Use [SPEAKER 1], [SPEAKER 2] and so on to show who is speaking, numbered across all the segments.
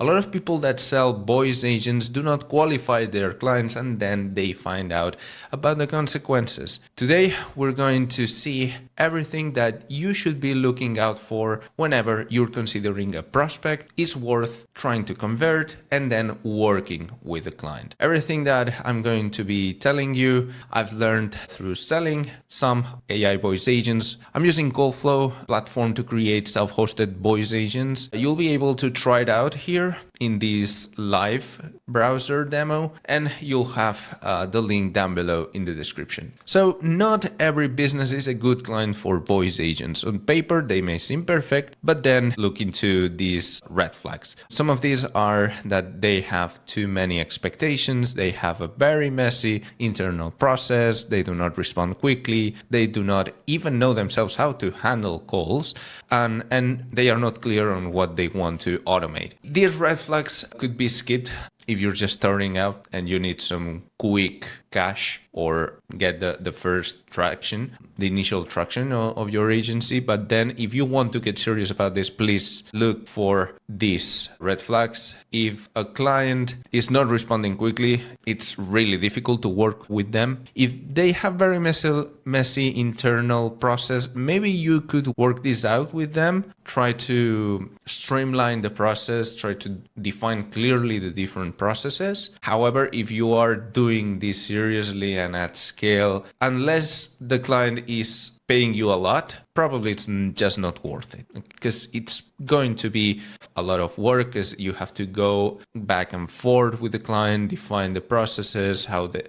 [SPEAKER 1] A lot of people that sell voice agents do not qualify their clients, and then they find out about the consequences. Today, we're going to see everything that you should be looking out for whenever you're considering a prospect is worth trying to convert and then working with the client. Everything that I'm going to be telling you, I've learned through selling some AI voice agents. I'm using Callflow platform to create self-hosted voice agents. You'll be able to try it out here in this live browser demo, and you'll have the link down below in the description. So not every business is a good client for voice agents. On paper, they may seem perfect, but then look into these red flags. Some of these are that they have too many expectations, they have a very messy internal process, they do not respond quickly, they do not even know themselves how to handle calls, and they are not clear on what they want to automate. These red flags could be skipped if you're just starting out and you need some quick cash or get the first traction, the initial traction of your agency. But then if you want to get serious about this, please look for these red flags. If a client is not responding quickly, it's really difficult to work with them. If they have very messy internal process, maybe you could work this out with them. Try to streamline the process, try to define clearly the different processes. However, if you are doing this seriously and at scale, unless the client is paying you a lot, probably it's just not worth it, because it's going to be a lot of work, as you have to go back and forth with the client, define the processes, how they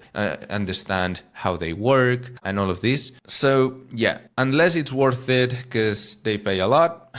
[SPEAKER 1] understand how they work and all of this. So yeah, unless it's worth it because they pay a lot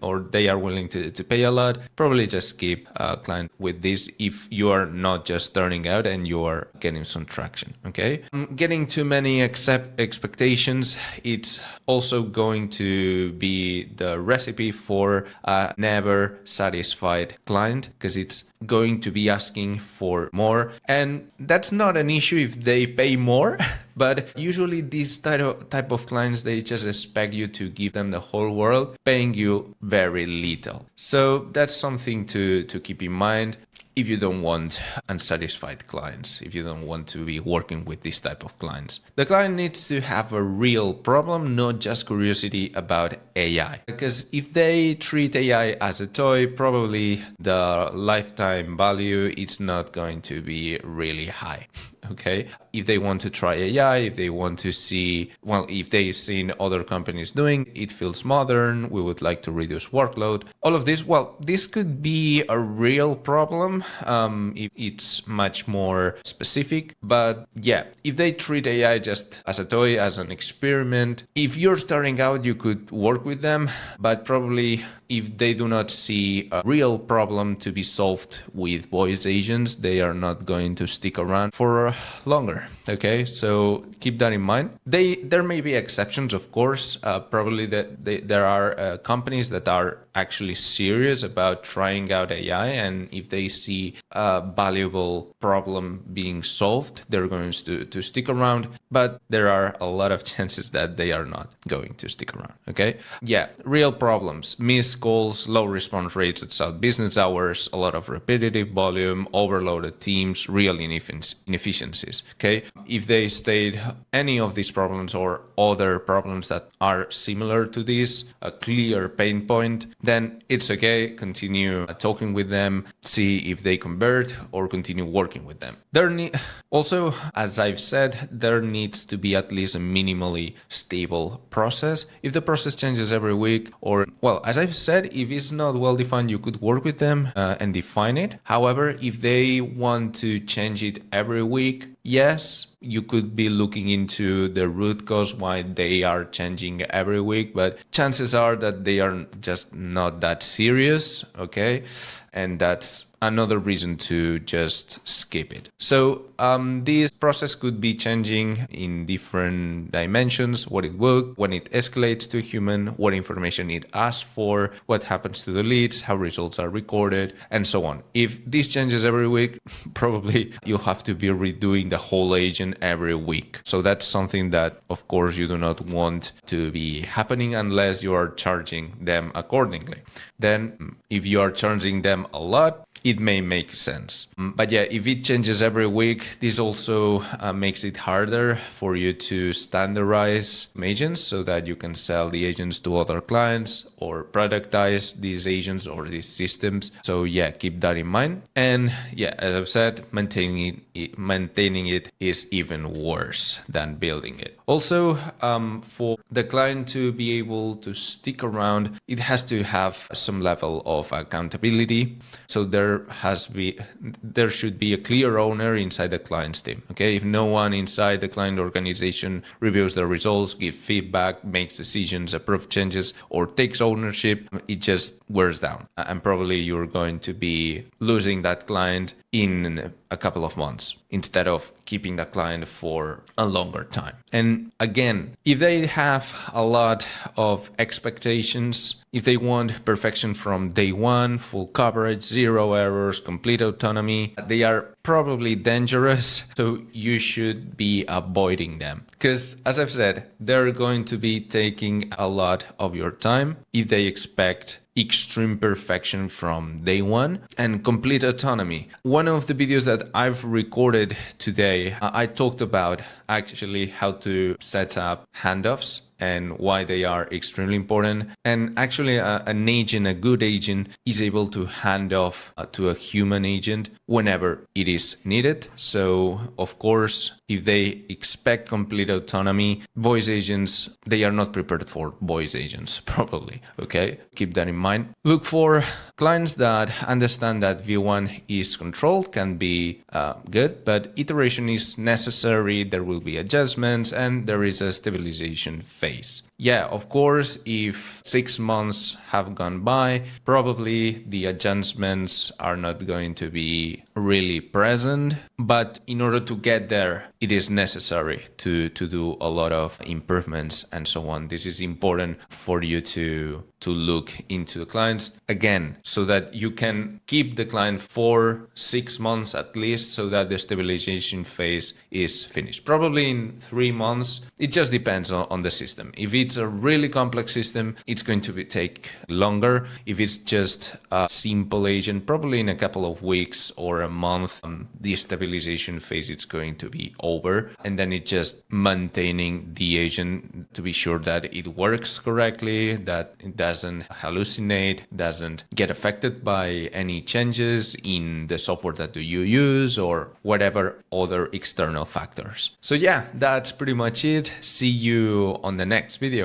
[SPEAKER 1] or they are willing to pay a lot, probably just keep a client with this if you are not just starting out and you are getting some traction, okay? Getting too many expectations, it's also going to be the recipe for a never satisfied client, because it's going to be asking for more, and that's not an issue if they pay more. But usually these type of clients, they just expect you to give them the whole world, paying you very little. So that's something to keep in mind if you don't want unsatisfied clients, if you don't want to be working with this type of clients. The client needs to have a real problem, not just curiosity about AI. Because if they treat AI as a toy, probably the lifetime value is not going to be really high. Okay, if they want to try AI, if they want to see, well, if they've seen other companies doing, it feels modern, we would like to reduce workload, all of this, well, this could be a real problem if it's much more specific. But yeah, if they treat AI just as a toy, as an experiment, if you're starting out, you could work with them, but probably if they do not see a real problem to be solved with voice agents, they are not going to stick around for longer. Okay, so keep that in mind. There may be exceptions, of course. Probably that there are companies that are actually serious about trying out AI, and if they see a valuable problem being solved, they're going to stick around. But there are a lot of chances that they are not going to stick around. Okay, yeah, real problems: missed calls, low response rates at South business hours, a lot of repetitive volume, overloaded teams, real inefficiencies. Okay, if they state any of these problems or other problems that are similar to this, a clear pain point, then it's okay. Continue talking with them, see if they convert, or continue working with them. Also, as I've said, there needs to be at least a minimally stable process. If the process changes every week, or, well, as I've said, if it's not well defined, you could work with them and define it. However, if they want to change it every week, yes, you could be looking into the root cause why they are changing every week, but chances are that they are just not that serious, okay? And that's another reason to just skip it. So this process could be changing in different dimensions: what it worked, when it escalates to a human, what information it asks for, what happens to the leads, how results are recorded, and so on. If this changes every week, probably you'll have to be redoing the whole agent every week. So that's something that, of course, you do not want to be happening unless you are charging them accordingly. Then if you are charging them a lot, it may make sense. But yeah, if it changes every week, this also makes it harder for you to standardize agents so that you can sell the agents to other clients or productize these agents or these systems. So yeah, keep that in mind. And yeah, as I've said, maintaining it is even worse than building it. Also, for the client to be able to stick around, it has to have some level of accountability. So there should be a clear owner inside the client's team. Okay, if no one inside the client organization reviews the results, gives feedback, makes decisions, approves changes, or takes ownership, it just wears down. And probably you're going to be losing that client in a couple of months instead of keeping the client for a longer time. And again, if they have a lot of expectations, if they want perfection from day one, full coverage, zero errors, complete autonomy, they are probably dangerous. So you should be avoiding them. Because as I've said, they're going to be taking a lot of your time if they expect extreme perfection from day one and complete autonomy. One of the videos that I've recorded today, I talked about actually how to set up handoffs and why they are extremely important. And actually an agent, a good agent, is able to hand off to a human agent whenever it is needed. So of course, if they expect complete autonomy, voice agents, they are not prepared for voice agents, probably. Okay, keep that in mind. Look for clients that understand that V1 is controlled, can be good, but iteration is necessary. There will be adjustments and there is a stabilization phase. Yeah, of course, if 6 months have gone by, probably the adjustments are not going to be really present. But in order to get there, it is necessary to do a lot of improvements and so on. This is important for you to look into the clients again, so that you can keep the client for 6 months at least, so that the stabilization phase is finished. Probably in 3 months. It just depends on the system. If it's a really complex system, it's going to take longer. If it's just a simple agent, probably in a couple of weeks or a month, the stabilization phase is going to be over. And then it's just maintaining the agent to be sure that it works correctly, that it doesn't hallucinate, doesn't get affected by any changes in the software that you use or whatever other external factors. So yeah, that's pretty much it. See you on the next video.